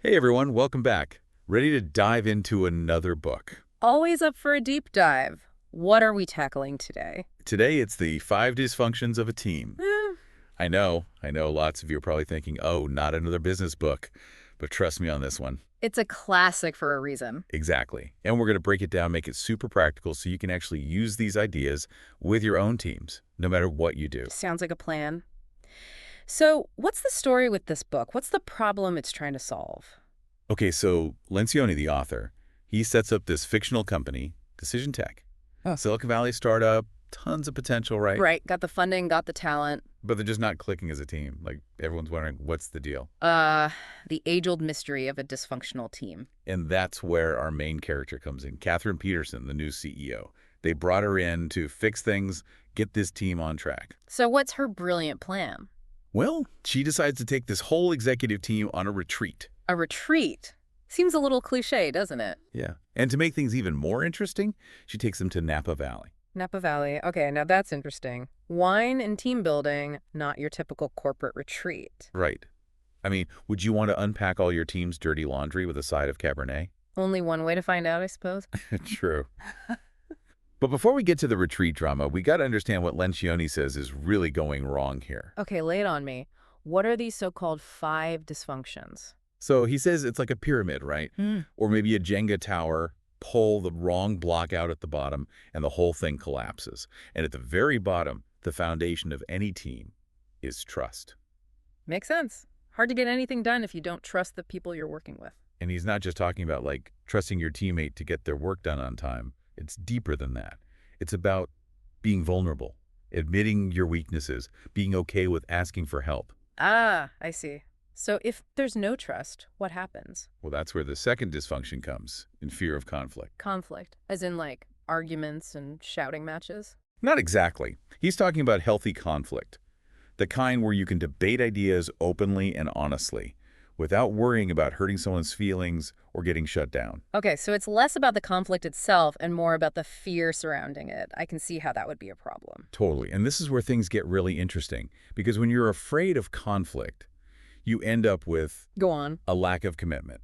Hey everyone, welcome back. Ready to dive into another book. Always up for a deep dive. What are we tackling today? Today it's the 5 Dysfunctions of a Team. Eh, I know lots of you are probably thinking, oh, not another business book. But trust me on this one. it's a classic for a reason. Exactly. And we're going to break it down, make it super practical so you can actually use these ideas with your own teams, no matter what you do. Sounds like a plan. So, what's the story with this book? What's the problem it's trying to solve? Okay, so Lencioni, the author, he sets up this fictional company, Decision Tech. Oh. Silicon Valley startup, tons of potential, right? Right, got the funding, got the talent. But they're just not clicking as a team. Like, everyone's wondering, what's the deal? The age-old mystery of a dysfunctional team. And that's where our main character comes in, Catherine Peterson, the new CEO. They brought her in to fix things, get this team on track. So, what's her brilliant plan? Well, she decides to take this whole executive team on a retreat. A retreat. Seems a little cliche, doesn't it? Yeah. And to make things even more interesting, she takes them to Napa Valley. Napa Valley. Okay, now that's interesting. Wine and team building, not your typical corporate retreat. Right. I mean, would you want to unpack all your team's dirty laundry with a side of Cabernet? Only one way to find out, I suppose. True. But before we get to the retreat drama, we got to understand what Lencioni says is really going wrong here. Okay, lay it on me. What are these so-called 5 dysfunctions? So he says it's like a pyramid, right? Or maybe a Jenga tower, pull the wrong block out at the bottom, and the whole thing collapses. And at the very bottom, the foundation of any team is trust. Makes sense. Hard to get anything done if you don't trust the people you're working with. And he's not just talking about, like, trusting your teammate to get their work done on time. It's deeper than that. It's about being vulnerable, admitting your weaknesses, being okay with asking for help. Ah, I see. So if there's no trust, what happens? Well, that's where the second dysfunction comes, in fear of conflict. Conflict, as in like arguments and shouting matches? Not exactly. He's talking about healthy conflict, the kind where you can debate ideas openly and honestly, without worrying about hurting someone's feelings or getting shut down. Okay, so it's less about the conflict itself and more about the fear surrounding it. I can see how that would be a problem. Totally. And this is where things get really interesting, because when you're afraid of conflict, you end up with Go on. a lack of commitment.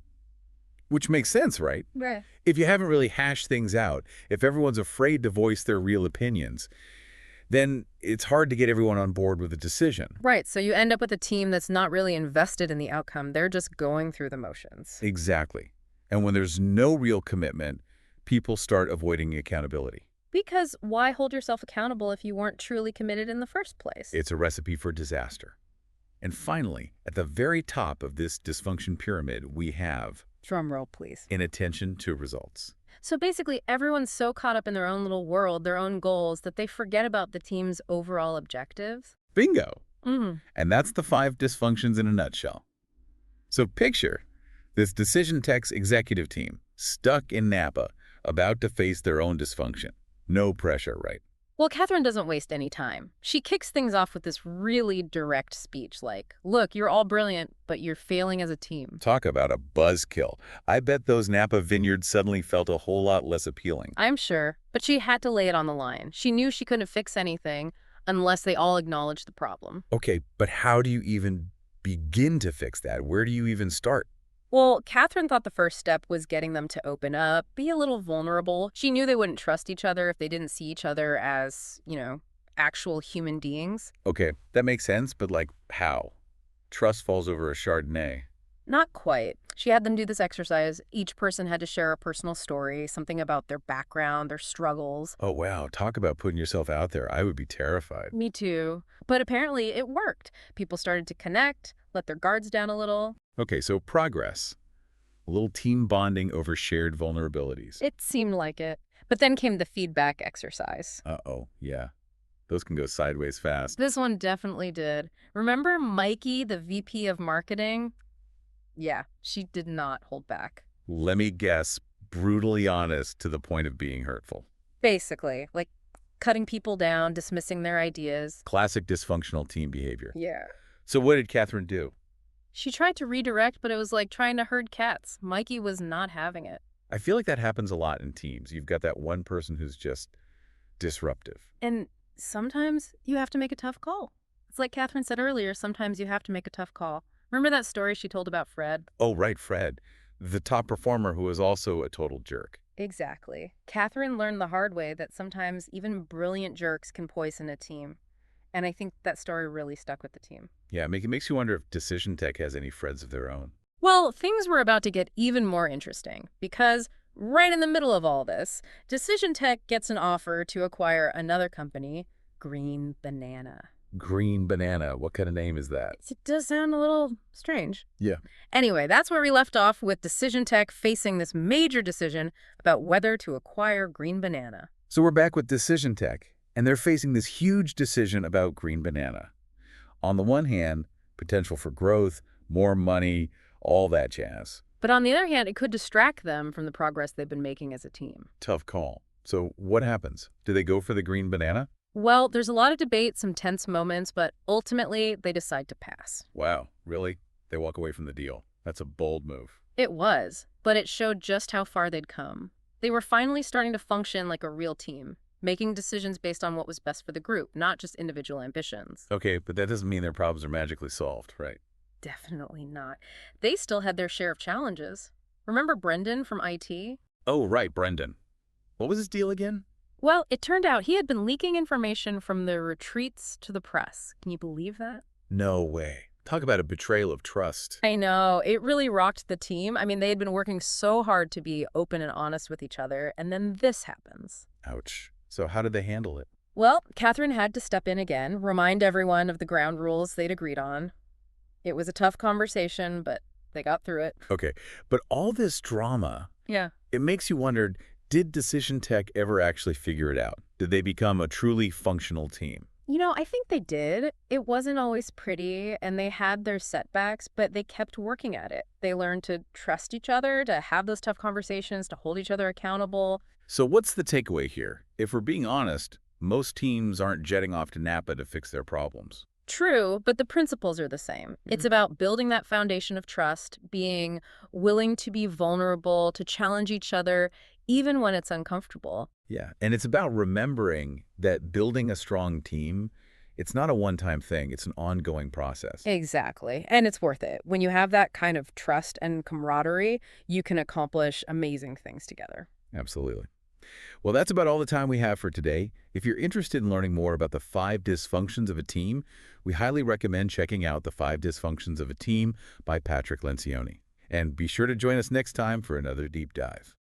Which makes sense, right? Right. If you haven't really hashed things out, if everyone's afraid to voice their real opinions, then it's hard to get everyone on board with a decision. Right, so you end up with a team that's not really invested in the outcome. They're just going through the motions. Exactly. And when there's no real commitment, people start avoiding accountability. Because why hold yourself accountable if you weren't truly committed in the first place? It's a recipe for disaster. And finally, at the very top of this dysfunction pyramid, we have Drum roll, please. inattention to results. So basically, everyone's so caught up in their own little world, their own goals, that they forget about the team's overall objectives. Bingo! Mm. And that's the 5 dysfunctions in a nutshell. So picture this Decision Tech's executive team stuck in Napa, about to face their own dysfunction. No pressure, right? Well, Catherine doesn't waste any time. She kicks things off with this really direct speech like, look, you're all brilliant, but you're failing as a team. Talk about a buzzkill. I bet those Napa vineyards suddenly felt a whole lot less appealing. I'm sure, but she had to lay it on the line. She knew she couldn't fix anything unless they all acknowledged the problem. Okay, but how do you even begin to fix that? Where do you even start? Well, Catherine thought the first step was getting them to open up, be a little vulnerable. She knew they wouldn't trust each other if they didn't see each other as, actual human beings. Okay, that makes sense, but like how? Trust falls over a Chardonnay. Not quite. She had them do this exercise. Each person had to share a personal story, something about their background, their struggles. Oh, wow. Talk about putting yourself out there. I would be terrified. Me too. But apparently it worked. People started to connect, let their guards down a little. Okay, so progress. A little team bonding over shared vulnerabilities. It seemed like it. But then came the feedback exercise. Uh-oh, yeah. Those can go sideways fast. This one definitely did. Remember Mikey, the VP of marketing? Yeah, she did not hold back. Let me guess, brutally honest to the point of being hurtful. Basically, like cutting people down, dismissing their ideas. Classic dysfunctional team behavior. Yeah. So what did Catherine do? She tried to redirect, but it was like trying to herd cats. Mikey was not having it. I feel like that happens a lot in teams. You've got that one person who's just disruptive. And sometimes you have to make a tough call. It's like Catherine said earlier, sometimes you have to make a tough call. Remember that story she told about Fred? Oh, right, Fred, the top performer who was also a total jerk. Exactly. Catherine learned the hard way that sometimes even brilliant jerks can poison a team. And I think that story really stuck with the team. Yeah, it makes you wonder if Decision Tech has any Freds of their own. Well, things were about to get even more interesting because right in the middle of all this, Decision Tech gets an offer to acquire another company, Green Banana. Green Banana, what kind of name is that? It does sound a little strange. Yeah. Anyway, that's where we left off with Decision Tech facing this major decision about whether to acquire Green Banana. So we're back with Decision Tech, and they're facing this huge decision about Green Banana. On the one hand, potential for growth, more money, all that jazz. But on the other hand, it could distract them from the progress they've been making as a team. Tough call. So what happens? Do they go for the Green Banana? Well, there's a lot of debate, some tense moments, but ultimately they decide to pass. Wow, really? They walk away from the deal. That's a bold move. It was, but it showed just how far they'd come. They were finally starting to function like a real team, making decisions based on what was best for the group, not just individual ambitions. Okay, but that doesn't mean their problems are magically solved, right? Definitely not. They still had their share of challenges. Remember Brendan from IT? Oh, right, Brendan. What was his deal again? Well, it turned out he had been leaking information from the retreats to the press. Can you believe that? No way. Talk about a betrayal of trust. I know. It really rocked the team. I mean, they had been working so hard to be open and honest with each other, and then this happens. Ouch. So how did they handle it? Well, Catherine had to step in again, remind everyone of the ground rules they'd agreed on. It was a tough conversation, but they got through it. Okay, but all this drama, Yeah. it makes you wonder, did Decision Tech ever actually figure it out? Did they become a truly functional team? You know, I think they did. It wasn't always pretty, and they had their setbacks, but they kept working at it. They learned to trust each other, to have those tough conversations, to hold each other accountable. So what's the takeaway here? If we're being honest, most teams aren't jetting off to Napa to fix their problems. True, but the principles are the same. It's about building that foundation of trust, being willing to be vulnerable, to challenge each other, even when it's uncomfortable. Yeah, and it's about remembering that building a strong team, it's not a one-time thing. It's an ongoing process. Exactly. And it's worth it. When you have that kind of trust and camaraderie, you can accomplish amazing things together. Absolutely. Well, that's about all the time we have for today. If you're interested in learning more about the 5 dysfunctions of a team, we highly recommend checking out The 5 Dysfunctions of a Team by Patrick Lencioni. And be sure to join us next time for another deep dive.